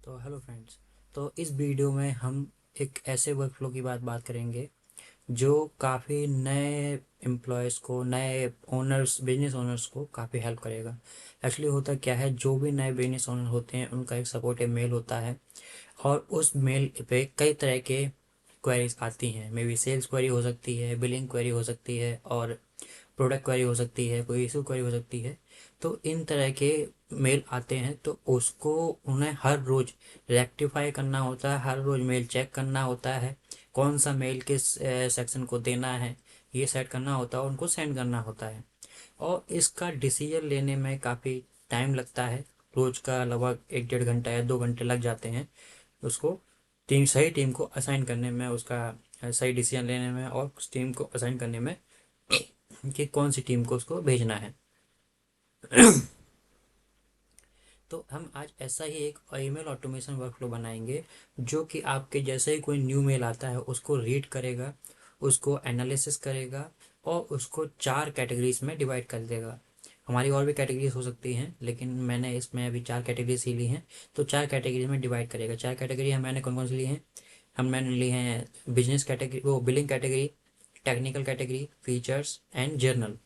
तो hello friends. तो इस वीडियो में हम एक ऐसे वर्कफ्लो की बात करेंगे जो काफ़ी नए एम्प्लॉयज़ को, नए ओनर्स, बिजनेस ओनर्स को काफ़ी हेल्प करेगा। एक्चुअली होता क्या है, जो भी नए बिजनेस ओनर होते हैं उनका एक सपोर्टिव मेल होता है और उस मेल पे कई तरह के क्वेरीज आती हैं। मे बी सेल्स क्वेरी हो सकती है, बिलिंग क्वेरी हो सकती है और प्रोडक्ट क्वेरी हो सकती है, कोई इशू क्वेरी हो सकती है। तो इन तरह के मेल आते हैं तो उसको उन्हें हर रोज़ रेक्टिफाई करना होता है, हर रोज़ मेल चेक करना होता है, कौन सा मेल किस सेक्शन को देना है ये सेट करना होता है, उनको सेंड करना होता है। और इसका डिसीजन लेने में काफ़ी टाइम लगता है। रोज़ का लगभग 1 डेढ़ घंटा या 2 घंटे लग जाते हैं उसको सही टीम को असाइन करने में, उसका सही डिसीजन लेने में और उस टीम को असाइन करने में कि कौन सी टीम को उसको भेजना है। तो हम आज ऐसा ही एक ईमेल ऑटोमेशन वर्कफ्लो बनाएंगे जो कि आपके जैसे ही कोई न्यू मेल आता है उसको रीड करेगा, उसको एनालिसिस करेगा और उसको 4 कैटेगरीज में डिवाइड कर देगा। हमारी और भी कैटेगरीज हो सकती हैं लेकिन मैंने इसमें अभी 4 कैटेगरीज ही ली हैं। तो 4 कैटेगरी में डिवाइड करेगा। 4 कैटेगरी हम मैंने कौन कौन सी ली हैं? मैंने ली हैं बिजनेस कैटेगरी, वो billing category, technical category, features and journal.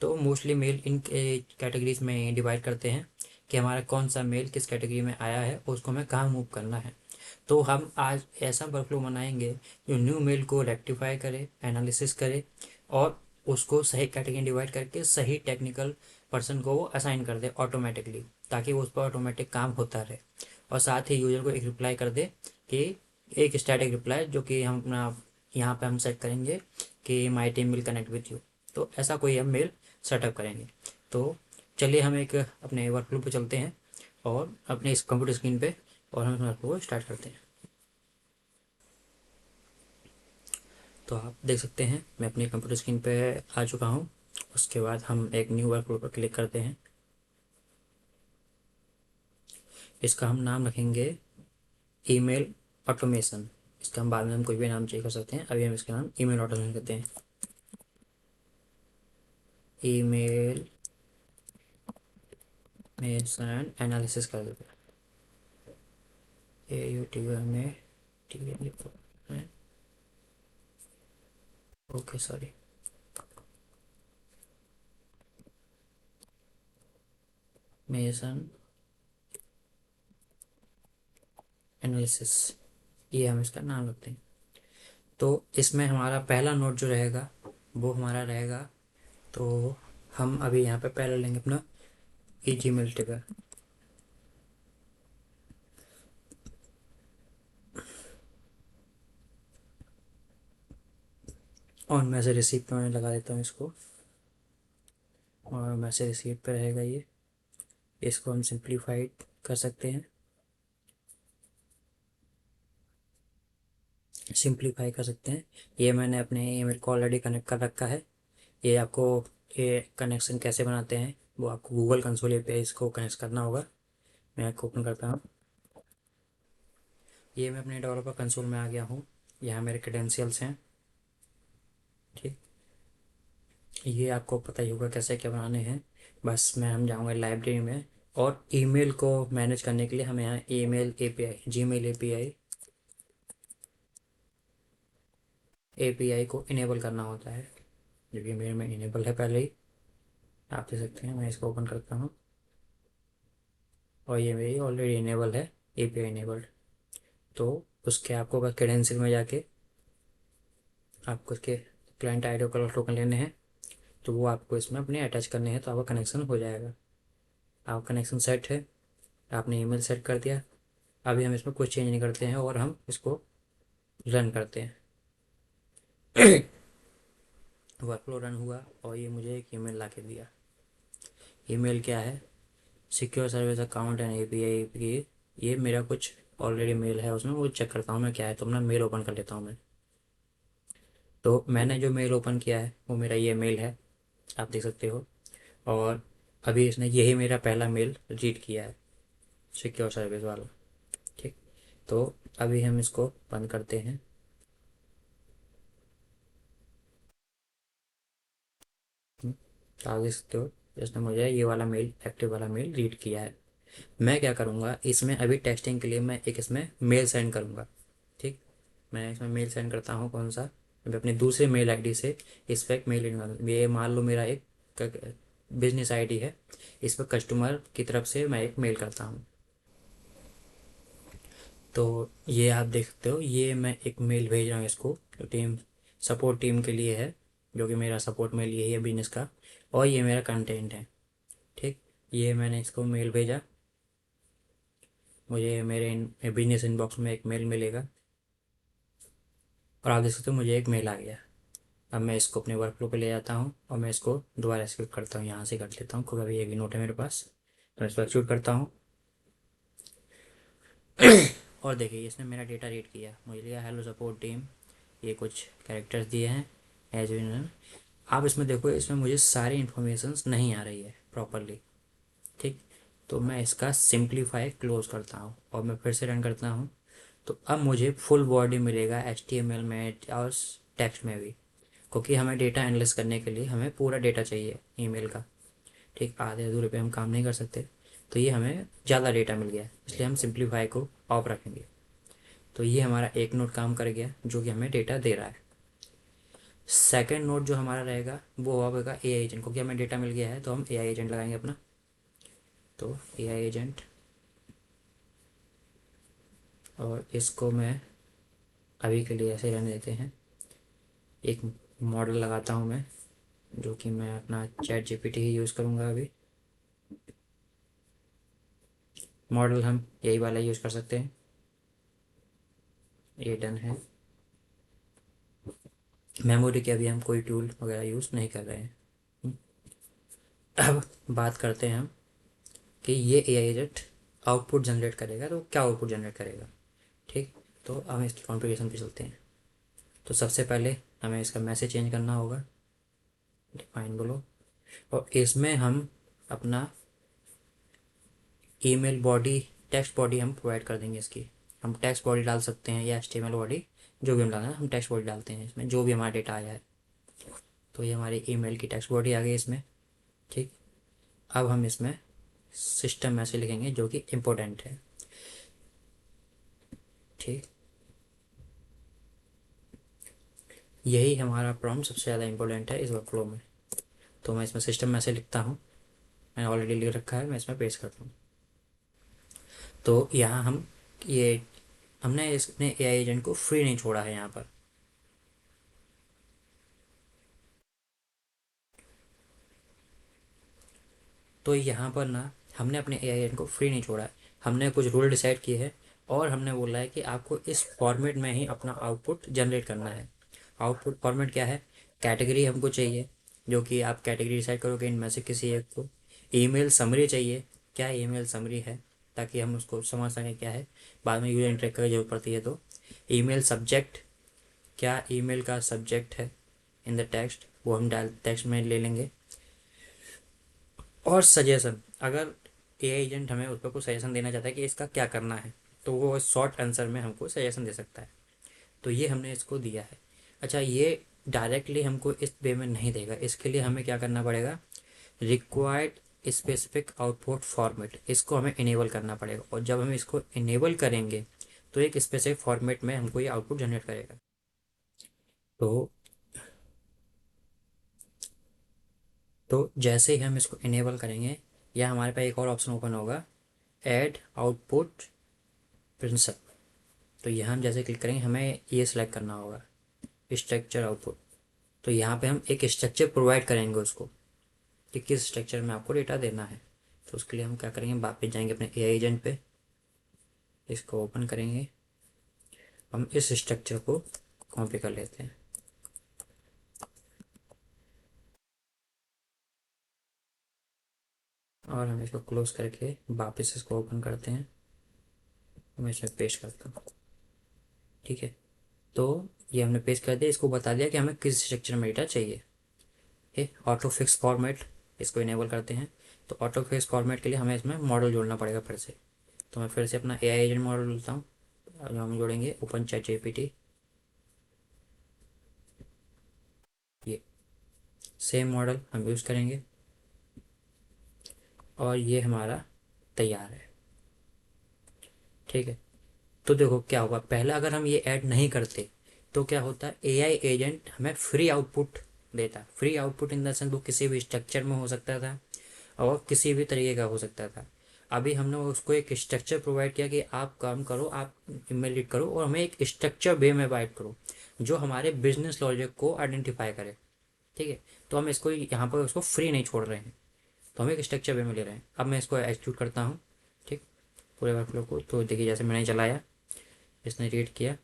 तो मोस्टली मेल इन कैटेगरीज में डिवाइड करते हैं कि हमारा कौन सा मेल किस कैटेगरी में आया है और उसको हमें कहाँ मूव करना है। तो हम आज ऐसा वर्कफ्लो बनाएंगे जो न्यू मेल को रेक्टिफाई करे, एनालिसिस करे और उसको सही कैटेगरी डिवाइड करके सही टेक्निकल पर्सन को वो असाइन कर दे ऑटोमेटिकली, ताकि वो उस पर ऑटोमेटिक काम होता रहे। और साथ ही यूजर को एक रिप्लाई कर दे कि एक स्टैटिक रिप्लाई जो कि हम अपना यहाँ पे हम सेट करेंगे कि my team will connect with you. तो ऐसा कोई हम मेल सेटअप करेंगे। तो चलिए हम एक अपने वर्कफ्लो पे चलते हैं और अपने इस कंप्यूटर स्क्रीन पे और हम इस वर्कफ्लो को स्टार्ट करते हैं। तो आप देख सकते हैं मैं अपनी कंप्यूटर स्क्रीन पे आ चुका हूँ। उसके बाद हम एक न्यू वर्कफ्लो पर क्लिक करते हैं। इसका हम नाम रखेंगे ईमेल ऑटोमेशन। इसका हम बाद में हम कोई भी नाम चेंज कर सकते हैं, अभी हम इसका नाम ईमेल ऑटोमेशन करते हैं। ईमेल मेशन एनालिसिस कर देते हैं। AUTO में ओके सॉरी। मेशन एनालिसिस, ये हम इसका नाम रखते हैं। तो इसमें हमारा पहला नोट जो रहेगा वो हमारा रहेगा। तो हम अभी यहाँ पे पहले लेंगे अपना Gmail ट्रिगर और मैसेज रिसीव पे मैं लगा देता हूँ इसको। और मैसेज रिसीव पे रहेगा ये, इसको हम सिंप्लीफाइड कर सकते हैं, सिंप्लीफाई कर सकते हैं। ये मैंने अपने ईमेल को ऑलरेडी कनेक्ट कर रखा है। ये आपको, ये कनेक्शन कैसे बनाते हैं वो आपको गूगल कंसोल पे इसको कनेक्ट करना होगा। मैं आपको ओपन करता हूँ। ये मैं अपने डेवलपर कंसोल में आ गया हूँ। यहाँ मेरे क्रेडेंशियल्स हैं। ठीक, ये आपको पता ही होगा कैसे क्या बनाने हैं। बस मैं हम जाऊँगा लाइब्रेरी में और ईमेल को मैनेज करने के लिए हमें यहाँ ईमेल API, जीमेल API को इनेबल करना होता है, जो कि मेरे में इनेबल है पहले ही। आप देख सकते हैं, मैं इसको ओपन करता हूँ और ये मेरी ऑलरेडी इनेबल है, API इनेबल्ड। तो उसके आपको बस क्रेडेंशियल में जाके आपको उसके क्लाइंट आईडी और टोकन लेने हैं। तो वो आपको इसमें अपने अटैच करने हैं तो आपका कनेक्शन हो जाएगा। आपका कनेक्शन सेट है, आपने ईमेल सेट कर दिया। अभी हम इसमें कुछ चेंज नहीं करते हैं और हम इसको रन करते हैं। वर्कफ्लो रन हुआ और ये मुझे एक ईमेल ला के दिया। ईमेल क्या है? Secure service account and API की। ये मेरा कुछ ऑलरेडी मेल है उसमें, वो चेक करता हूँ मैं क्या है। तो अपना मेल ओपन कर लेता हूँ मैं। तो मैंने जो मेल ओपन किया है वो मेरा ये मेल है, आप देख सकते हो। और अभी इसने यही मेरा पहला मेल रीड किया है, सिक्योर सर्विस वाला। ठीक, तो अभी हम इसको बंद करते हैं। तो आप देख सकते हो इसने मुझे ये वाला मेल, एक्टिव वाला मेल रीड किया है। मैं क्या करूँगा इसमें, अभी टेक्सटिंग के लिए मैं एक इसमें मेल सेंड करूँगा। ठीक, मैं इसमें मेल सेंड करता हूँ। कौन सा? मैं अपने दूसरे मेल आईडी से इस पर एक मेल निकाल, ये मान लो मेरा एक बिजनेस आईडी है, इस पर कस्टमर की तरफ से मैं एक मेल करता हूँ। तो ये आप देख सकते हो, ये मैं एक मेल भेज रहा हूँ इसको, जो टीम सपोर्ट टीम के लिए है, जो कि मेरा सपोर्ट मेल यही है बिजनेस का, और ये मेरा कंटेंट है। ठीक, ये मैंने इसको मेल भेजा, मुझे मेरे बिजनेस इनबॉक्स में एक मेल मिलेगा, और आप देख सकते हो मुझे एक मेल आ गया। अब मैं इसको अपने वर्क फ्लो पे ले जाता हूँ और मैं इसको दोबारा एक्सिक्यूट करता हूँ, यहाँ से कर लेता हूँ क्योंकि अभी एक ही नोट है मेरे पास। तो इसको एक्सिक्यूट करता हूँ और देखिए इसने मेरा डेटा रीड किया, मुझे लिया हेलो सपोर्ट टीम, ये कुछ कैरेक्टर्स दिए हैं एज विन। आप इसमें देखो, इसमें मुझे सारी इन्फॉर्मेशंस नहीं आ रही है प्रॉपरली। ठीक, तो मैं इसका सिंप्लीफाई क्लोज करता हूँ और मैं फिर से रन करता हूँ। तो अब मुझे फुल बॉडी मिलेगा HTML में और टेक्स्ट में भी, क्योंकि हमें डेटा एनालिस करने के लिए हमें पूरा डेटा चाहिए ईमेल का। ठीक, आधे अधूरे पे हम काम नहीं कर सकते, तो ये हमें ज़्यादा डेटा मिल गया, इसलिए हम सिंप्लीफाई को ऑफ रखेंगे। तो ये हमारा एक नोट काम कर गया जो कि हमें डेटा दे रहा है। सेकंड नोट जो हमारा रहेगा वो होगा AI एजेंट, क्योंकि हमें डेटा मिल गया है तो हम AI एजेंट लगाएंगे अपना। तो AI एजेंट, और इसको मैं अभी के लिए ऐसे रहने देते हैं। एक मॉडल लगाता हूँ मैं, जो कि मैं अपना ChatGPT ही यूज़ करूँगा अभी। मॉडल हम यही वाला यूज़ कर सकते हैं, ये डन है। मेमोरी के अभी हम कोई टूल वगैरह यूज़ नहीं कर रहे हैं। अब बात करते हैं हम कि ये AI एजेंट आउटपुट जनरेट करेगा, तो क्या आउटपुट जनरेट करेगा। ठीक, तो हम इसकी कॉन्फ़िगरेशन पे चलते हैं। तो सबसे पहले हमें इसका मैसेज चेंज करना होगा, डिफाइन बोलो, और इसमें हम अपना ईमेल बॉडी, टेक्स्ट बॉडी हम प्रोवाइड कर देंगे इसकी। हम टेक्स्ट बॉडी डाल सकते हैं या HTML बॉडी, जो भी हम डालना है हम टेक्स्ट बॉडी डालते हैं इसमें, जो भी हमारा डेटा आया है। तो ये हमारी ईमेल की टेक्स्ट बॉडी आ गई इसमें। ठीक, अब हम इसमें सिस्टम मैसेज लिखेंगे जो कि इम्पोर्टेंट है। ठीक, यही हमारा प्रॉम्प्ट सबसे ज़्यादा इम्पोर्टेंट है इस वर्कफ्लो में। तो मैं इसमें सिस्टम मैसेज लिखता हूँ, मैंने ऑलरेडी लिख रखा है, मैं इसमें पेस्ट करता हूँ। तो यहाँ हम ये हमने इसने AI एजेंट को फ्री नहीं छोड़ा है यहाँ पर। तो यहाँ पर ना हमने अपने AI एजेंट को फ्री नहीं छोड़ा है, हमने कुछ रूल डिसाइड किए हैं, और हमने बोला है कि आपको इस फॉर्मेट में ही अपना आउटपुट जनरेट करना है। आउटपुट फॉर्मेट क्या है? कैटेगरी हमको चाहिए, जो कि आप कैटेगरी डिसाइड करोगे इनमें से किसी एक को। ईमेल समरी चाहिए, क्या ईमेल समरी है, ताकि हम उसको समझ सकें क्या है, बाद में यूजर इंटरेक्ट की जरूरत पड़ती है। तो ईमेल सब्जेक्ट, क्या ईमेल का सब्जेक्ट है इन द टेक्स्ट, वो हम डाल टेक्स्ट में ले लेंगे। और सजेशन, अगर AI एजेंट हमें उस पर कुछ सजेशन देना चाहता है कि इसका क्या करना है, तो वो शॉर्ट आंसर में हमको सजेशन दे सकता है। तो ये हमने इसको दिया है। अच्छा, ये डायरेक्टली हमको इस वे में नहीं देगा, इसके लिए हमें क्या करना पड़ेगा, रिक्वायर्ड स्पेसिफिक आउटपुट फॉर्मेट, इसको हमें इनेबल करना पड़ेगा, और जब हम इसको इनेबल करेंगे तो एक स्पेसिफिक फॉर्मेट में हमको ये आउटपुट जनरेट करेगा। तो जैसे ही हम इसको इनेबल करेंगे, या हमारे पास एक और ऑप्शन ओपन होगा, ऐड आउटपुट प्रिंसिपल। तो यहाँ हम जैसे क्लिक करेंगे, हमें ये सिलेक्ट करना होगा स्ट्रक्चर आउटपुट। तो यहाँ पे हम एक स्ट्रक्चर प्रोवाइड करेंगे उसको कि किस स्ट्रक्चर में आपको डेटा देना है। तो उसके लिए हम क्या करेंगे, वापस जाएंगे अपने AI एजेंट पे, इसको ओपन करेंगे, हम इस स्ट्रक्चर को कॉपी कर लेते हैं, और हम इसको क्लोज करके वापस इसको ओपन करते हैं, मैं इसमें पेस्ट करता हूँ। ठीक है, तो ये हमने पेस्ट कर दिया, इसको बता दिया कि हमें किस स्ट्रक्चर में डेटा चाहिए। ऑटो फिक्स फॉर्मेट, इसको इनेबल करते हैं। तो ऑटो फिक्स फॉर्मेट के लिए हमें इसमें मॉडल जोड़ना पड़ेगा फिर से। तो मैं फिर से अपना AI एजेंट मॉडल जोड़ता हूँ, जो हम जोड़ेंगे ओपन चैट GPT, ये सेम मॉडल हम यूज़ करेंगे, और ये हमारा तैयार है। ठीक है, तो देखो क्या होगा, पहले अगर हम ये ऐड नहीं करते तो क्या होता है, एआई एजेंट हमें फ्री आउटपुट देता। Free output in the sense वो किसी भी स्ट्रक्चर में हो सकता था और किसी भी तरीके का हो सकता था। अभी हमने उसको एक स्ट्रक्चर प्रोवाइड किया कि आप काम करो, आप ईमेल रीड करो और हमें एक स्ट्रक्चर वे में प्रोवाइड करो जो हमारे बिजनेस लॉजिक को आइडेंटिफाई करे। ठीक है, तो हम इसको यहाँ पर उसको फ्री नहीं छोड़ रहे हैं, तो हम एक स्ट्रक्चर वे में ले रहे हैं। अब मैं इसको एग्जीक्यूट करता हूँ। ठीक, पूरे वर्कफ्लो को तो देखिए, जैसे मैंने चलाया, इसने रीड किया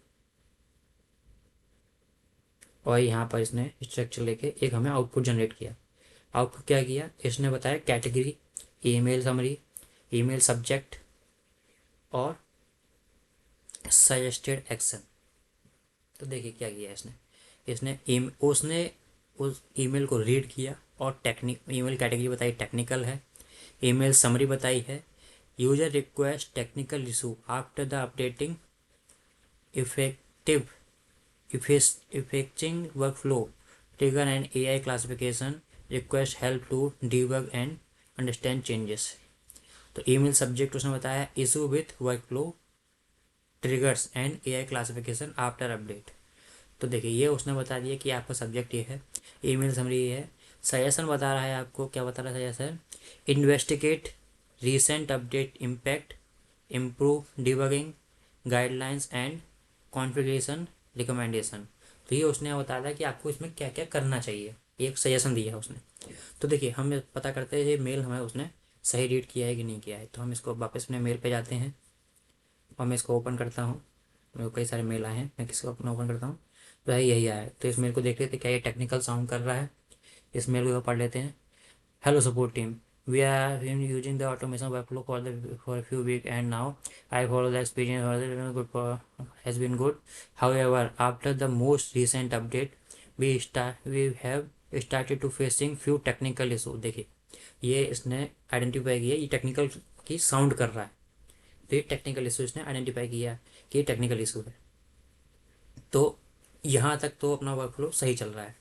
और यहाँ पर इसने स्ट्रक्चर लेके एक हमें आउटपुट जनरेट किया। आउटपुट क्या किया, इसने बताया category, email summary, email subject और सजेस्टेड एक्शन। तो देखिए क्या किया इसने, उसने उस ईमेल को रीड किया और ईमेल कैटेगरी बताई टेक्निकल है, ईमेल समरी बताई है, user request technical issue after the updating effective affecting workflow trigger and AI classification request help to debug and understand changes. तो ईमेल सब्जेक्ट उसने बताया issue with workflow triggers and AI classification after update. तो देखिए ये उसने बता दिया कि आपका सब्जेक्ट ये है, ईमेल समरी ये है। सजेशन बता रहा है आपको, क्या बता रहा है suggestion, investigate recent update impact, improve debugging guidelines and configuration recommendation. तो ये उसने बताया था कि आपको इसमें क्या क्या करना चाहिए, एक सजेशन दिया है उसने। तो देखिए हम पता करते हैं ये मेल हमें उसने सही रीड किया है कि नहीं किया है। तो हम इसको वापस अपने मेल पे जाते हैं और मैं इसको ओपन करता हूँ। मेरे को कई सारे मेल आए हैं, मैं किसको अपना ओपन करता हूँ, तो है यही आया है। तो इस मेल को देख लेते क्या ये टेक्निकल साउंड कर रहा है। इस मेल को पढ़ लेते हैं। Hello support team, we have been using the automation workflow for a few weeks and now I follow the experience has been good. However, after the most recent update, we have started to facing few technical issue। देखिए ये इसने identify किया, ये technical की sound कर रहा है। तो ये टेक्निकल इशू इसने आइडेंटिफाई किया कि ये टेक्निकल इशू है। तो यहाँ तक तो अपना वर्कफ्लो सही चल रहा है।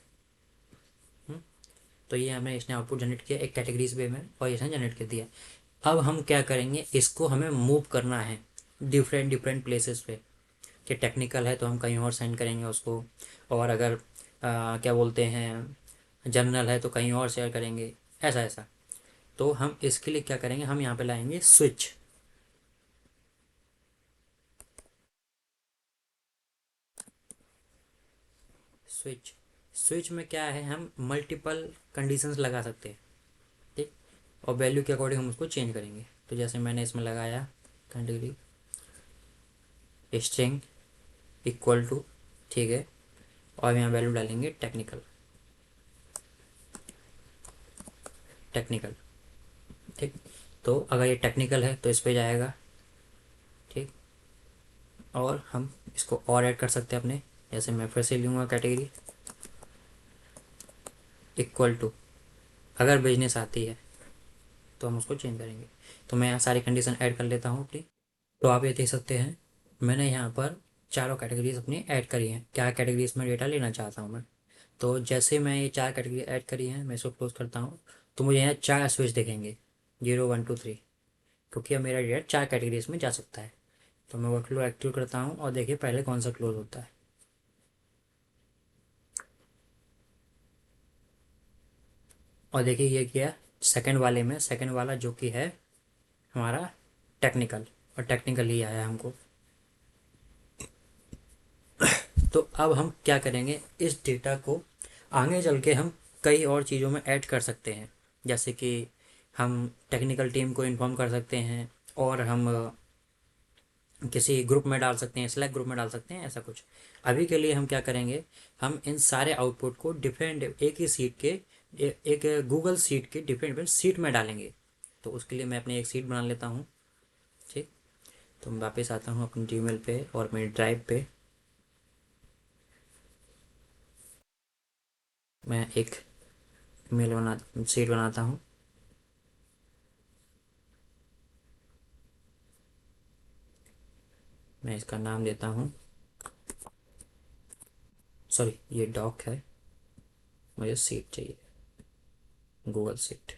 तो ये हमें इसने आउटपुट जनरेट किया एक कैटेगरीज वे में और इसने जनरेट कर दिया। अब हम क्या करेंगे, इसको हमें मूव करना है डिफरेंट डिफरेंट प्लेसेस पे। कि टेक्निकल है तो हम कहीं और सेंड करेंगे उसको, और अगर क्या बोलते हैं जनरल है तो कहीं और शेयर करेंगे, ऐसा ऐसा। तो हम इसके लिए क्या करेंगे, हम यहाँ पे लाएंगे स्विच। स्विच स्विच में क्या है, हम मल्टीपल कंडीशंस लगा सकते हैं। ठीक, और वैल्यू के अकॉर्डिंग हम उसको चेंज करेंगे। तो जैसे मैंने इसमें लगाया कैटेगरी स्ट्रिंग इक्वल टू, ठीक है, और यहाँ वैल्यू डालेंगे टेक्निकल। टेक्निकल, ठीक। तो अगर ये टेक्निकल है तो इस पे जाएगा। ठीक, और हम इसको और ऐड कर सकते हैं अपने, जैसे मैं फिर से लूँगा कैटेगरी इक्वल टू, अगर बिजनेस आती है तो हम उसको चेंज करेंगे। तो मैं यहाँ सारी कंडीशन ऐड कर लेता हूँ अपनी। तो आप ये देख सकते हैं मैंने यहाँ पर चारों कैटेगरीज अपनी ऐड करी हैं, क्या कैटेगरीज में डेटा लेना चाहता हूँ मैं। तो जैसे मैं ये चार कैटेगरी ऐड करी हैं, मैं इसको क्लोज करता हूँ, तो मुझे यहाँ चार स्विच दिखेंगे, 0 1 2 3, क्योंकि अब मेरा डेटा चार कैटेगरीज में जा सकता है। तो मैं वर्कफ्लो एक्टिव करता हूँ और देखिए पहले कौन सा क्लोज होता है। और देखिए ये किया सेकंड वाले में, सेकंड वाला जो कि है हमारा टेक्निकल, और टेक्निकल ही आया हमको। तो अब हम क्या करेंगे, इस डेटा को आगे चल के हम कई और चीज़ों में ऐड कर सकते हैं। जैसे कि हम टेक्निकल टीम को इन्फॉर्म कर सकते हैं, और हम किसी ग्रुप में डाल सकते हैं, स्लैक ग्रुप में डाल सकते हैं, ऐसा कुछ। अभी के लिए हम क्या करेंगे, हम इन सारे आउटपुट को डिफरेंट एक ही सीट के एक गूगल सीट के डिफरेंट डिफरेंट सीट में डालेंगे। तो उसके लिए मैं अपनी एक सीट बना लेता हूँ। ठीक, तो मैं वापस आता हूँ अपने जीमेल पे और मेरी ड्राइव पे। मैं एक मेल बना सीट बनाता हूँ। मैं इसका नाम देता हूँ, सॉरी ये डॉक है, मुझे सीट चाहिए, गूगल सीट।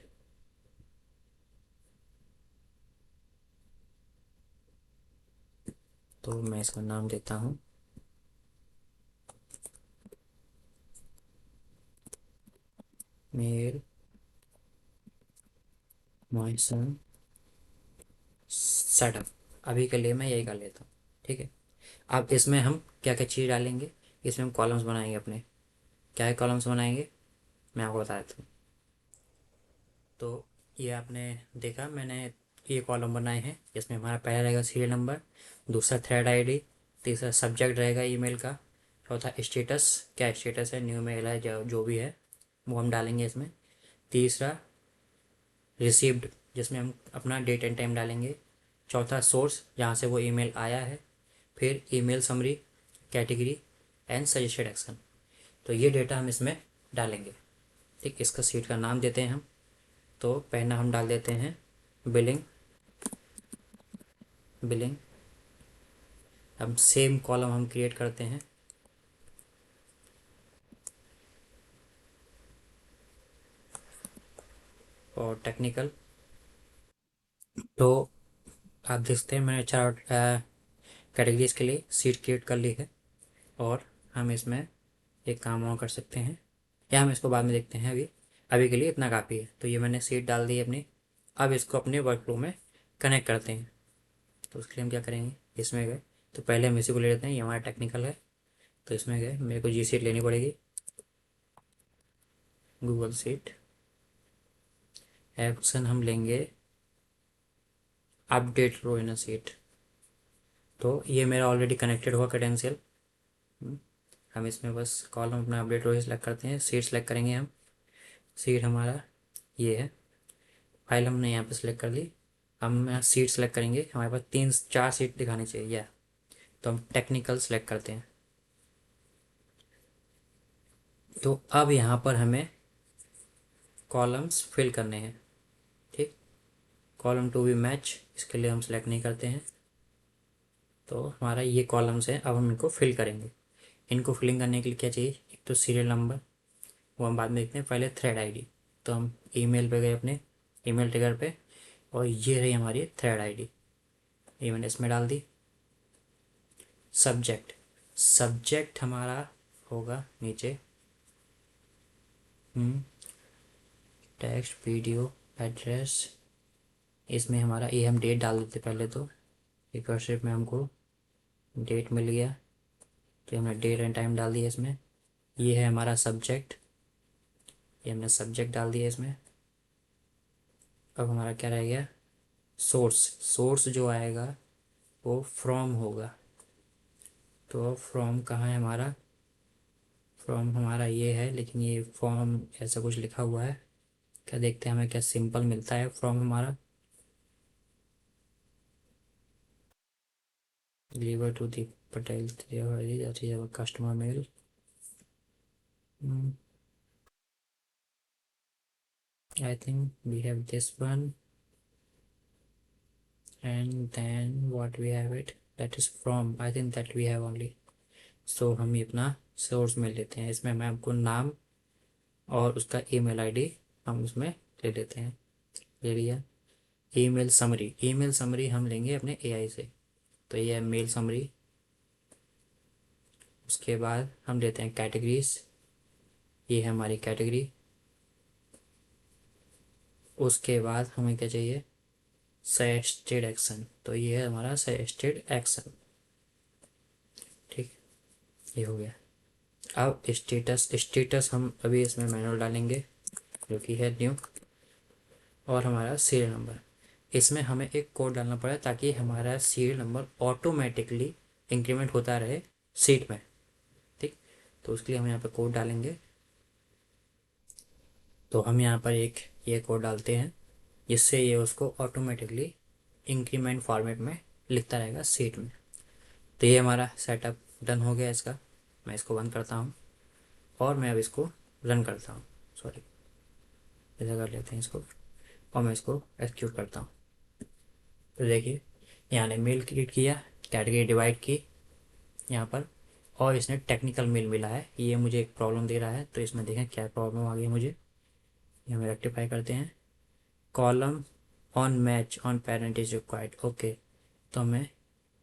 तो मैं इसका नाम देता हूँ मेल मॉइसन सेटअप। अभी के लिए मैं यही कर लेता हूँ। ठीक है। अब इसमें हम क्या क्या चीज़ डालेंगे, इसमें हम कॉलम्स बनाएंगे अपने। क्या है कॉलम्स बनाएंगे, मैं आपको बता देता हूँ। तो ये आपने देखा, मैंने ये कॉलम बनाए हैं। इसमें हमारा पहला रहेगा सीरियल नंबर, दूसरा थ्रेड आईडी, तीसरा सब्जेक्ट रहेगा ईमेल का, चौथा स्टेटस, क्या स्टेटस है, न्यू मेल है, जो भी है वो हम डालेंगे इसमें। तीसरा रिसीव्ड, जिसमें हम अपना डेट एंड टाइम डालेंगे। चौथा सोर्स, जहाँ से वो ईमेल आया है। फिर email summary, category and suggested action. तो ये डेटा हम इसमें डालेंगे। ठीक, इसका सीट का नाम देते हैं हम। तो पहला हम डाल देते हैं बिलिंग। बिलिंग हम सेम कॉलम हम क्रिएट करते हैं। और टेक्निकल, तो आप देखते हैं मैंने चार कैटेगरीज के लिए सीट क्रिएट कर ली है। और हम इसमें एक काम और कर सकते हैं, या हम इसको बाद में देखते हैं। अभी अभी के लिए इतना काफ़ी है। तो ये मैंने सीट डाल दी है अपनी। अब इसको अपने वर्क फ्लो में कनेक्ट करते हैं। तो उसके लिए हम क्या करेंगे, इसमें गए तो पहले हम इसी को ले लेते हैं, ये हमारा टेक्निकल है। तो इसमें गए, मेरे को जी सीट लेनी पड़ेगी, गूगल सीट। ऑप्शन हम लेंगे अपडेट रो इन अ सीट। तो ये मेरा ऑलरेडी कनेक्टेड हुआ क्रेडेंशियल। हम इसमें बस कॉलम अपना अपडेट रो सेलेक्ट करते हैं, सीट सेलेक्ट करेंगे हम। सीट हमारा ये है, फाइल हमने यहाँ पे सेलेक्ट कर ली। हम यहाँ सीट सेलेक्ट करेंगे, हमारे पास तीन चार सीट दिखानी चाहिए या। तो हम टेक्निकल सेलेक्ट करते हैं। तो अब यहाँ पर हमें कॉलम्स फिल करने हैं। ठीक, कॉलम टू बी मैच, इसके लिए हम सेलेक्ट नहीं करते हैं। तो हमारा ये कॉलम्स हैं, अब हम इनको फिल करेंगे। इनको फिलिंग करने के लिए क्या चाहिए, एक तो सीरियल नंबर, वो हम बाद में देखते हैं, पहले थ्रेड आईडी। तो हम ईमेल पे गए, अपने ईमेल ट्रिगर पे, और ये रही हमारी थ्रेड आईडी, ये मैंने इसमें डाल दी। सब्जेक्ट, सब्जेक्ट हमारा होगा नीचे, टेक्स्ट वीडियो एड्रेस। इसमें हमारा ये हम डेट डाल देते पहले। तो रिकर्सिव में हमको डेट मिल गया, तो हमने डेट एंड टाइम डाल दिया इसमें। ये है हमारा सब्जेक्ट, ये हमने सब्जेक्ट डाल दिया इसमें। अब हमारा क्या रह गया, सोर्स। सोर्स जो आएगा वो फ्रॉम होगा। तो फ्रॉम कहाँ है हमारा, फ्रॉम हमारा ये है, लेकिन ये फॉर्म ऐसा कुछ लिखा हुआ है। क्या देखते हैं हमें क्या सिंपल मिलता है फ्रॉम हमारा। Deliver to the Patel customer mail. I think we have this one, and then what we have it, that is from, I think that we have only. So हम ये अपना सोर्स में लेते हैं, इसमें मैं आपको नाम और उसका ईमेल आईडी हम उसमें ले लेते हैं। ले लिया। ईमेल समरी, ईमेल समरी हम लेंगे अपने एआई से। तो ये है मेल समरी। उसके बाद हम लेते हैं कैटेगरीज, ये है हमारी कैटेगरी। उसके बाद हमें क्या चाहिए, सजेस्टेड एक्शन। तो ये है हमारा सजेस्टेड एक्शन। ठीक, ये हो गया। अब स्टेटस, स्टेटस हम अभी इसमें मैनुअल डालेंगे, जो कि है न्यू। और हमारा सीरियल नंबर, इसमें हमें एक कोड डालना पड़ा ताकि हमारा सीरियल नंबर ऑटोमेटिकली इंक्रीमेंट होता रहे सीट में। ठीक, तो उसके लिए हम यहाँ पर कोड डालेंगे। तो हम यहाँ पर एक ये कोड डालते हैं, जिससे ये उसको ऑटोमेटिकली इंक्रीमेंट फॉर्मेट में लिखता रहेगा सीट में। तो ये हमारा सेटअप डन हो गया इसका। मैं इसको बंद करता हूँ और मैं अब इसको रन करता हूँ। सॉरी, ऐसा कर लेते हैं इसको, और मैं इसको एक्सिक्यूट करता हूँ। तो देखिए, यहाँ ने मेल क्रिएट किया, कैटेगरी डिवाइड की यहाँ पर, और इसने टेक्निकल मेल मिला है। ये मुझे एक प्रॉब्लम दे रहा है, तो इसमें देखें क्या प्रॉब्लम आ गई मुझे। ये हम रेक्टिफाई करते हैं। Column on match on parent is required, okay. तो हमें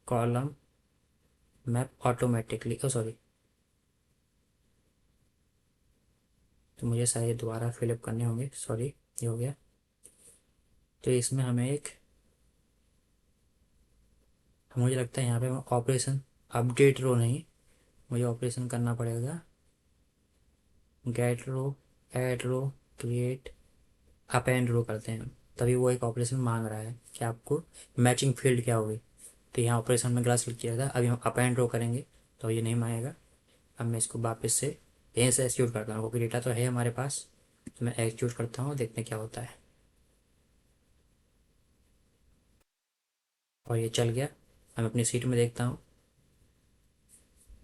कॉलम मैप ऑटोमेटिकली, ओ सॉरी, तो मुझे सारे दोबारा फिलअप करने होंगे, सॉरी, ये हो गया। तो इसमें हमें एक, मुझे लगता है यहाँ पे ऑपरेशन अपडेट रो नहीं, मुझे ऑपरेशन करना पड़ेगा गेट रो, ऐड रो, क्रिएट, अपेंड रो करते हैं। तभी वो एक ऑपरेशन मांग रहा है कि आपको मैचिंग फील्ड क्या होगी। तो यहाँ ऑपरेशन में ग्लास क्लिक किया था, अभी हम अपेंड रो करेंगे तो ये नहीं मांगेगा। अब मैं इसको वापस से यहीं से एक्सिक्यूट करता हूँ, क्योंकि डेटा तो है हमारे पास। तो मैं एक्सिक्यूट करता हूँ, देखते हैं क्या होता है। और ये चल गया। हम अपनी सीट में देखता हूँ,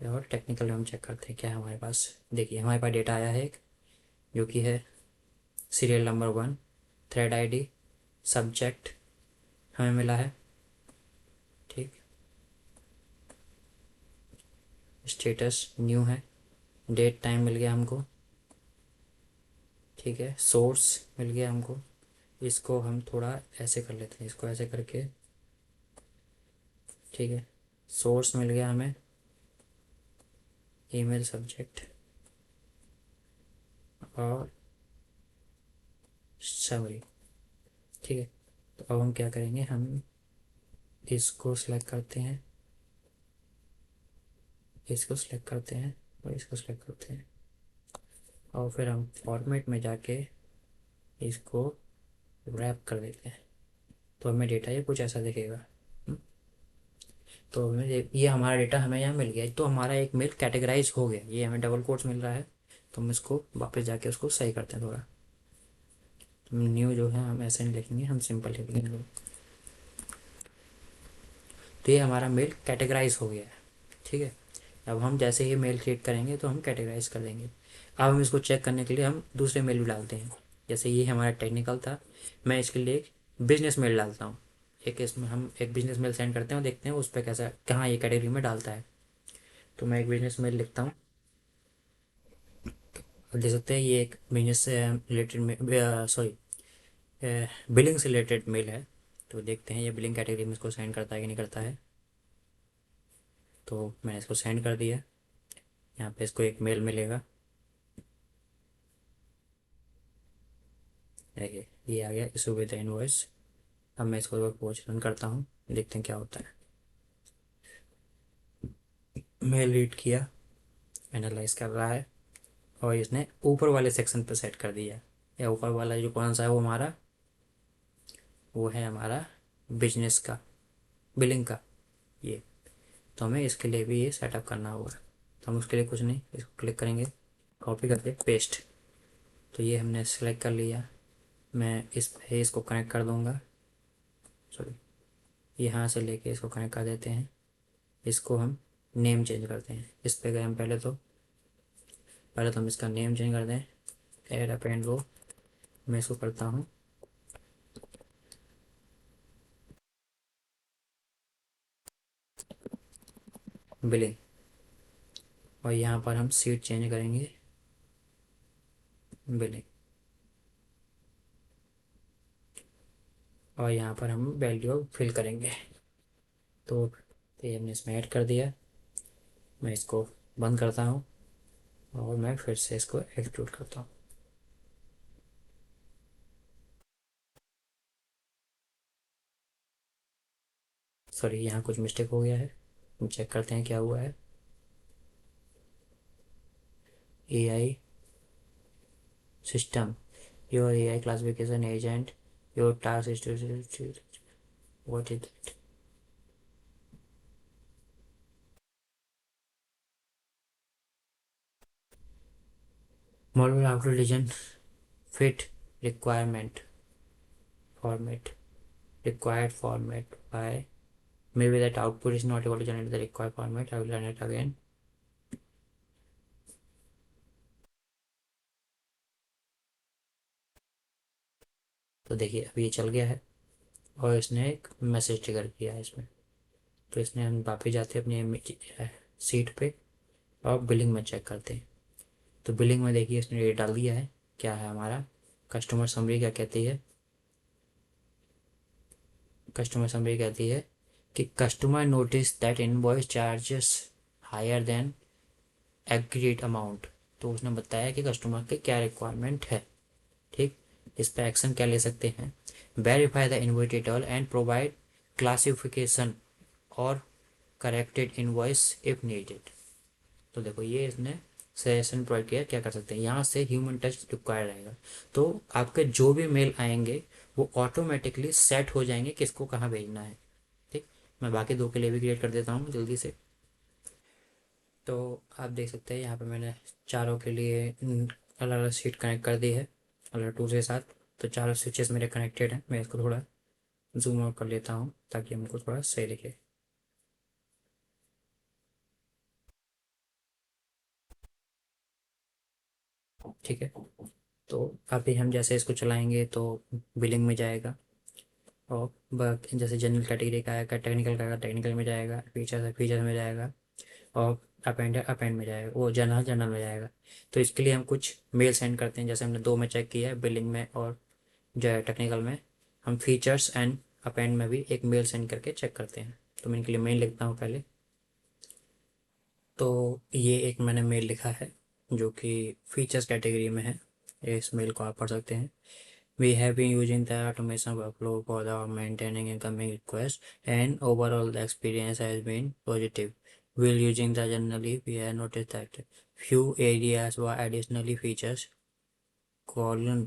और टेक्निकल में हम चेक करते हैं क्या है हमारे पास। देखिए हमारे पास डेटा आया है एक, जो कि है serial number 1, thread ID, subject हमें मिला है, ठीक, स्टेटस न्यू है, डेट टाइम मिल गया हमको, ठीक है, सोर्स मिल गया हमको। इसको हम थोड़ा ऐसे कर लेते हैं, इसको ऐसे करके, ठीक है, सोर्स मिल गया हमें, ईमेल सब्जेक्ट और समरी, ठीक है। तो अब हम क्या करेंगे, हम इसको सिलेक्ट करते हैं, इसको सिलेक्ट करते हैं और इसको सिलेक्ट करते हैं, और फिर हम फॉर्मेट में जाके इसको रैप कर देते हैं। तो हमें डेटा ये कुछ ऐसा दिखेगा। हम्म, तो हमें ये हमारा डेटा हमें यहाँ मिल गया। तो हमारा एक मेल कैटेगराइज हो गया, ये हमें डबल कोट्स मिल रहा है। तो हम इसको वापस जाके उसको सही करते हैं थोड़ा। तो न्यू जो है हम ऐसे नहीं लिखेंगे, हम सिंपल लिख लेंगे। तो ये हमारा मेल कैटेगराइज हो गया है, ठीक है। अब हम जैसे ही मेल क्रिएट करेंगे तो हम कैटेगराइज कर देंगे। अब हम इसको चेक करने के लिए हम दूसरे मेल भी डालते हैं। जैसे ये हमारा टेक्निकल था, मैं इसके लिए एक बिजनेस मेल डालता हूँ। एक इसमें हम एक बिजनेस मेल सेंड करते हैं और देखते हैं उस पर कैसा, कहाँ ये कैटेगरी में डालता है। तो मैं एक बिजनेस मेल लिखता हूँ, और देख सकते हैं ये एक बिजनेस से रिलेटेड, सॉरी, बिलिंग से रिलेटेड मेल है। तो देखते हैं ये बिलिंग कैटेगरी में इसको सेंड करता है कि नहीं करता है। तो मैंने इसको सेंड कर दिया। यहाँ पे इसको एक मेल मिलेगा, देखिए ये आ गया, इशू विद इनवॉइस। अब मैं इसको पोच रन करता हूँ, देखते हैं क्या होता है। मेल रीड किया, एनालाइज कर रहा है, और इसने ऊपर वाले सेक्शन पर सेट कर दिया। या ऊपर वाला जो कौन सा है, वो हमारा, वो है हमारा बिजनेस का, बिलिंग का ये। तो हमें इसके लिए भी ये सेटअप करना होगा। तो हम उसके लिए कुछ नहीं, इसको क्लिक करेंगे, कॉपी करके पेस्ट। तो ये हमने सेलेक्ट कर लिया। मैं इस पे इसको कनेक्ट कर दूंगा, सॉरी, यहाँ से लेके इसको कनेक्ट कर देते हैं। इसको हम नेम चेंज करते हैं। इस पे गए हम पहले तो हम इसका नेम चेंज कर दें, ऐड अपेंड रो। मैं इसको करता हूँ बिलिंग, और यहाँ पर हम सीट चेंज करेंगे, बिलिंग, और यहाँ पर हम वैल्यू फिल करेंगे। तो ये हमने इसमें ऐड कर दिया। मैं इसको बंद करता हूँ, और मैं फिर से इसको एग्जीक्यूट करता हूँ। सॉरी, यहाँ कुछ मिस्टेक हो गया है, हम चेक करते हैं क्या हुआ है। AI system, your AI classification agent, your task is to what is it? Model after religion fit requirement format, required format by, maybe that output is not able to generate the required format, I will run it again. तो देखिए अभी ये चल गया है, और इसने एक मैसेज ट्रिगर किया है इसमें। तो इसने हम वापस जाते हैं अपनी सीट पे, और बिलिंग में चेक करते हैं। तो बिलिंग में देखिए इसने ये डाल दिया है, क्या है हमारा कस्टमर समरी क्या कहती है। कस्टमर समरी कहती है कि customer notice that invoice charges higher than agreed amount. तो उसने बताया कि कस्टमर के क्या रिक्वायरमेंट है। ठीक, इस पर एक्शन क्या ले सकते हैं, verify the invoice detail and provide classification और करेक्टेड इनवॉइस इफ नीडेड। तो देखो ये इसने सजेशन प्रोवाइड किया क्या कर सकते हैं, यहाँ से ह्यूमन टच रिक्वायर रहेगा। तो आपके जो भी मेल आएंगे वो ऑटोमेटिकली सेट हो जाएंगे किसको कहाँ भेजना है। ठीक, मैं बाकी दो के लिए भी क्रिएट कर देता हूँ जल्दी से। तो आप देख सकते हैं यहाँ पे मैंने चारों के लिए अलग अलग शीट कनेक्ट कर दी है अलग टूल के साथ। तो चारों स्विचेस मेरे कनेक्टेड हैं। मैं इसको थोड़ा जूम आउट कर लेता हूँ ताकि हमको थोड़ा सही दिखे। ठीक है, तो अभी हम जैसे इसको चलाएंगे तो बिलिंग में जाएगा, और जैसे जनरल कैटेगरी का आएगा, टेक्निकल का आएगा टेक्निकल में जाएगा, फीचर्स है फीचर्स में जाएगा, और अपेंड है अपेंड में जाएगा, वो जनरल जनरल में जाएगा। तो इसके लिए हम कुछ मेल सेंड करते हैं, जैसे हमने दो में चेक किया है, बिलिंग में और जो है टेक्निकल में। हम फीचर्स एंड अपेंड में भी एक मेल सेंड करके चेक करते हैं। तो मैं इनके लिए मेल लिखता हूँ पहले। तो ये एक मैंने मेल लिखा है जो कि फीचर्स कैटेगरी में है, इस मेल को आप पढ़ सकते हैं। We have been using the automation workflow for the maintaining incoming requests, and overall the experience has been positive. While using the generally, we have noticed that few areas were additionally features colon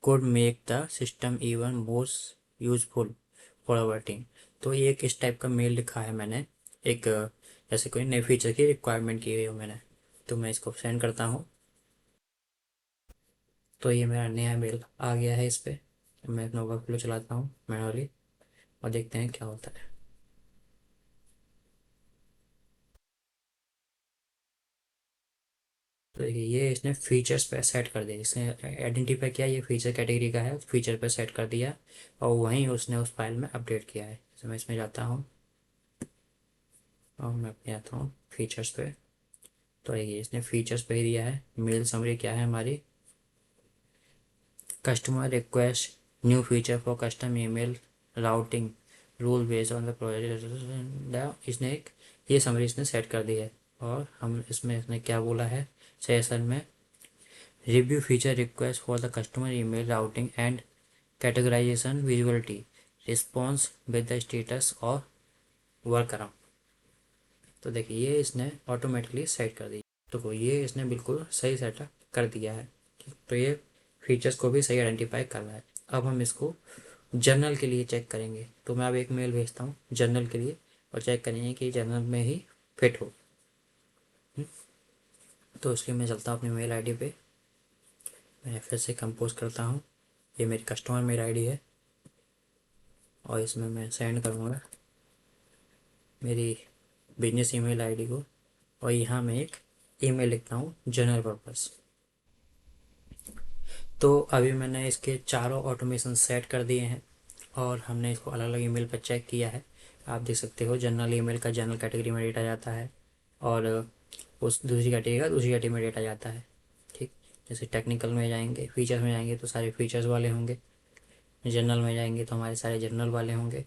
could make the system even more useful for our team। तो ये एक इस type का mail लिखा है मैंने, एक जैसे कोई नए फीचर की रिक्वायरमेंट की हुई हो मैंने। तो मैं इसको सेंड करता हूँ। तो ये मेरा नया मेल आ गया है इस पर। मैं अपना वर्कफ्लो चलाता हूँ मैनुअली और देखते हैं क्या होता है। तो देखिए ये इसने फीचर्स पे सेट कर दिया, इसने आइडेंटिफाई किया ये फीचर कैटेगरी का है, फीचर पे सेट कर दिया, और वहीं उसने उस फाइल में अपडेट किया है। जैसे मैं इसमें जाता हूँ और मैं अपने आता हूँ फीचर्स पे। तो ये इसने फीचर्स पे ही दिया है। मेल समरी क्या है हमारी, customer request new feature for custom email routing rule based on the project. इसने एक ये समरी इसने सेट कर दी है। और हम इसमें इसने क्या बोला है सेशन में, review feature request for the customer email routing and categorization visibility response with the status और workaround। तो देखिए ये इसने ऑटोमेटिकली सेट कर दी। तो ये इसने बिल्कुल सही सेटअप कर दिया है। तो ये फीचर्स को भी सही आइडेंटिफाई कर रहा है। अब हम इसको जर्नल के लिए चेक करेंगे। तो मैं अब एक मेल भेजता हूँ जर्नल के लिए और चेक करेंगे कि जर्नल में ही फिट हो। तो इसके लिए मैं चलता हूँ अपनी मेल आईडी पे, मैं फिर से कंपोज करता हूँ। ये मेरी कस्टमर मेल आईडी है और इसमें मैं सेंड करूँगा मेरी बिजनेस ईमेल आईडी को, और यहाँ मैं एक ईमेल लिखता हूँ जनरल पर्पस। तो अभी मैंने इसके चारों ऑटोमेशन सेट कर दिए हैं और हमने इसको अलग अलग ईमेल पर चेक किया है। आप देख सकते हो जनरल ईमेल का जनरल कैटेगरी में डेटा जाता है, और उस दूसरी कैटेगरी का दूसरी कैटेगरी में डेटा जाता है। ठीक, जैसे टेक्निकल में जाएंगे फीचर्स में जाएंगे तो सारे फीचर्स वाले होंगे, जनरल में जाएंगे तो हमारे सारे जनरल वाले होंगे,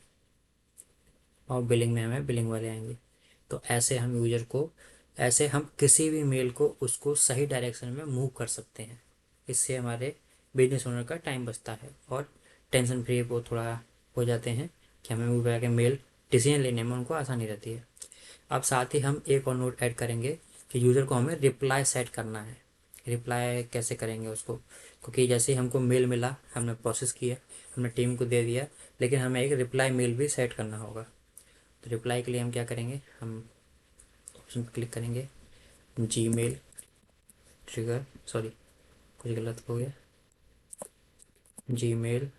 और बिलिंग में हमें बिलिंग वाले आएंगे। तो ऐसे हम यूजर को, ऐसे हम किसी भी मेल को उसको सही डायरेक्शन में मूव कर सकते हैं। इससे हमारे बिजनेस ओनर का टाइम बचता है और टेंशन फ्री वो थोड़ा हो जाते हैं कि हमें मूव करके मेल डिसीजन लेने में उनको आसानी रहती है। अब साथ ही हम एक और नोट ऐड करेंगे कि यूज़र को हमें रिप्लाई सेट करना है। रिप्लाई कैसे करेंगे उसको, क्योंकि जैसे ही हमको मेल मिला हमने प्रोसेस किया, हमने टीम को दे दिया, लेकिन हमें एक रिप्लाई मेल भी सेट करना होगा। तो रिप्लाई के लिए हम क्या करेंगे, हम ऑप्शन पर क्लिक करेंगे, जी मेल ट्रिगर, सॉरी कुछ गलत हो गया, जी मेल,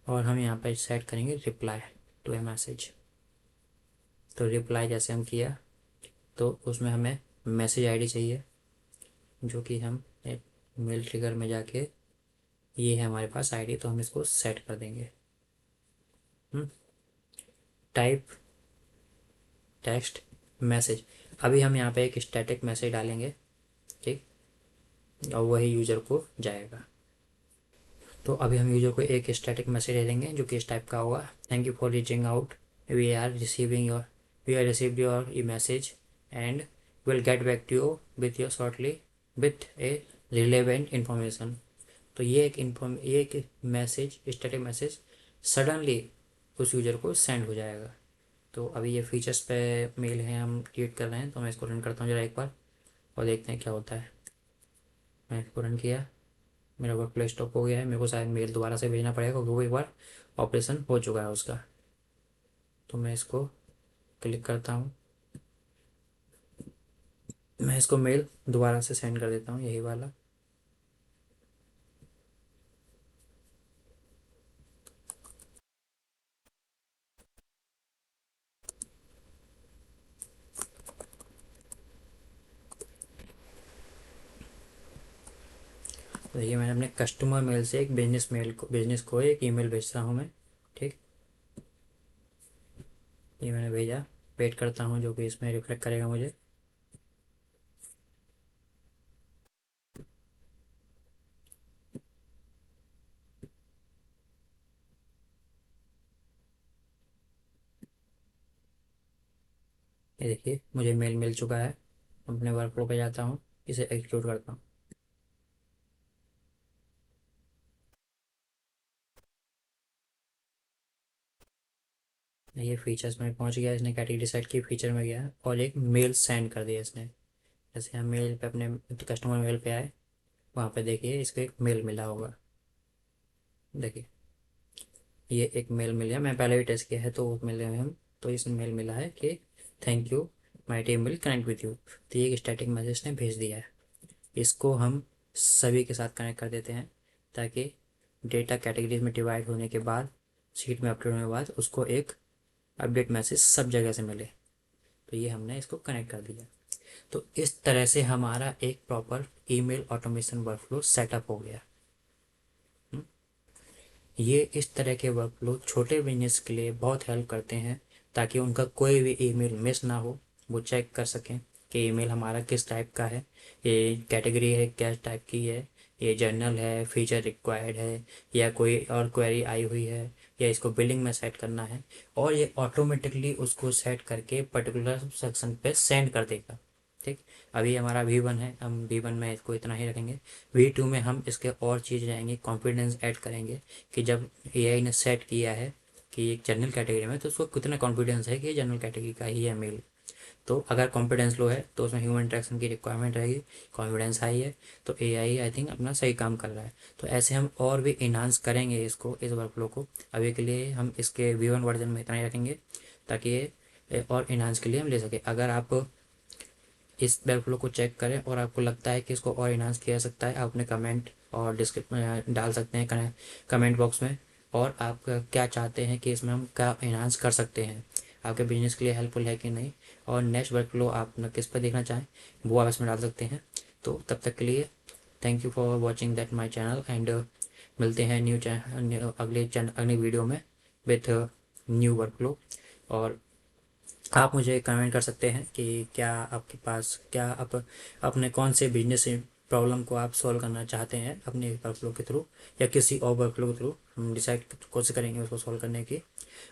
और हम यहाँ पर सेट करेंगे रिप्लाई टू ए मैसेज। तो रिप्लाई जैसे हम किया तो उसमें हमें मैसेज आईडी चाहिए, जो कि हम मेल ट्रिगर में जाके, ये है हमारे पास आईडी, तो हम इसको सेट कर देंगे। टाइप टेक्स्ट मैसेज, अभी हम यहाँ पे एक स्टैटिक मैसेज डालेंगे। ठीक, और वही यूज़र को जाएगा। तो अभी हम यूज़र को एक स्टैटिक मैसेज दे देंगे जो कि इस टाइप का होगा, thank you for reaching out, we are receiving your we are received your e message and will get back to you with your shortly with a relevant information. तो ये एक मैसेज, स्टैटिक मैसेज सडनली उस user को send हो जाएगा। तो अभी ये फीचर्स पे मेल है, हम क्रिएट कर रहे हैं, तो मैं इसको रन करता हूँ जरा एक बार और देखते हैं क्या होता है। मैं इसको रन किया, मेरा वर्क प्ले स्टॉप हो गया है। मेरे को शायद मेल दोबारा से भेजना पड़ेगा क्योंकि वो एक बार ऑपरेशन हो चुका है उसका। तो मैं इसको क्लिक करता हूँ, मैं इसको मेल दोबारा से सेंड कर देता हूँ, यही वाला। तो ये मैंने अपने कस्टमर मेल से एक बिजनेस को एक ईमेल भेज रहा हूँ मैं। ठीक, ये मैंने भेजा, वेट करता हूँ जो कि इसमें रिफ्लेक्ट करेगा मुझे। ये देखिए मुझे मेल मिल चुका है। अपने वर्क फ्लो पे जाता हूँ, इसे एग्जीक्यूट करता हूँ। ये फीचर्स में पहुँच गया, इसने कैटेगरी सेट की, फीचर में गया और एक मेल सेंड कर दिया इसने। जैसे हम मेल पे अपने कस्टमर मेल पे आए, वहाँ पे देखिए इसको एक मेल मिला होगा। देखिए ये एक मेल मिला, मैं पहले भी टेस्ट किया है तो मिले हैं हम। तो इसमें मेल मिला है कि thank you, my team will connect with you. तो ये एक स्टैटिक मैसेज ने भेज दिया है। इसको हम सभी के साथ कनेक्ट कर देते हैं ताकि डेटा कैटेगरीज में डिवाइड होने के बाद, शीट में अपडेट होने के बाद उसको एक अपडेट मैसेज सब जगह से मिले। तो ये हमने इसको कनेक्ट कर दिया। तो इस तरह से हमारा एक proper email automation workflow setup हो गया। ये इस तरह के वर्कफ्लो छोटे बिजनेस के लिए बहुत हेल्प करते हैं ताकि उनका कोई भी ईमेल मिस ना हो। वो चेक कर सकें कि ईमेल हमारा किस टाइप का है, ये कैटेगरी है क्या टाइप की है, ये जर्नल है, फीचर रिक्वायर्ड है, या कोई और क्वेरी आई हुई है, या इसको बिलिंग में सेट करना है। और ये ऑटोमेटिकली उसको सेट करके पर्टिकुलर सेक्शन पे सेंड कर देगा। ठीक, अभी हमारा V1 है, हम V1 में इसको इतना ही रखेंगे। V2 में हम इसके और चीज़ जाएंगे, कॉन्फिडेंस ऐड करेंगे कि जब AI ने सेट किया है कि एक जनरल कैटेगरी में, तो उसको कितना कॉन्फिडेंस है कि ये जनरल कैटेगरी का ही है मेल। तो अगर कॉन्फिडेंस लो है तो उसमें ह्यूमन इंटरेक्शन की रिक्वायरमेंट रहेगी। कॉन्फिडेंस हाई है तो AI आई थिंक अपना सही काम कर रहा है। तो ऐसे हम और भी इन्हांस करेंगे इसको, इस वर्कफ्लो को। अभी के लिए हम इसके V1 वर्जन में इतना ही रखेंगे ताकि ये और इन्हांस के लिए हम ले सकें। अगर आप इस वर्कफ्लो को चेक करें और आपको लगता है कि इसको और इन्हांस किया जा सकता है, आप अपने कमेंट और डिस्क्रिप्शन डाल सकते हैं कमेंट बॉक्स में। और आप क्या चाहते हैं कि इसमें हम क्या इन्हांस कर सकते हैं, आपके बिजनेस के लिए हेल्पफुल है कि नहीं, और नेक्स्ट वर्कफ्लो आप किस पर देखना चाहें वो आप इसमें डाल सकते हैं। तो तब तक के लिए thank you for watching that my channel and मिलते हैं अगले वीडियो में विथ न्यू वर्कफ्लो। और आप मुझे कमेंट कर सकते हैं कि क्या आपके पास, क्या आप अपने कौन से बिजनेस प्रॉब्लम को आप सॉल्व करना चाहते हैं अपने वर्कफ्लो के थ्रू, या किसी और वर्कफ्लो के थ्रू। हम डिसाइड कोशिश करेंगे उसको सॉल्व करने की।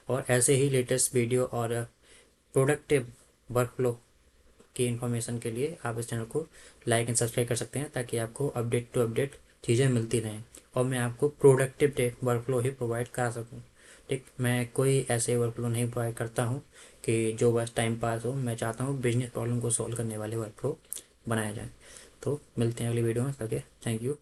और ऐसे ही लेटेस्ट वीडियो और प्रोडक्टिव वर्कफ्लो की इन्फॉर्मेशन के लिए आप इस चैनल को लाइक एंड सब्सक्राइब कर सकते हैं ताकि आपको अपडेट टू अपडेट चीज़ें मिलती रहें और मैं आपको प्रोडक्टिव वर्कफ्लो ही प्रोवाइड करा सकूँ। ठीक, मैं कोई ऐसे वर्कफ्लो नहीं प्रोवाइड करता हूँ कि जो बस टाइम पास हो। मैं चाहता हूँ बिजनेस प्रॉब्लम को सॉल्व करने वाले वर्कफ्लो बनाया जाए। तो मिलते हैं अगली वीडियो में। Okay, thank you.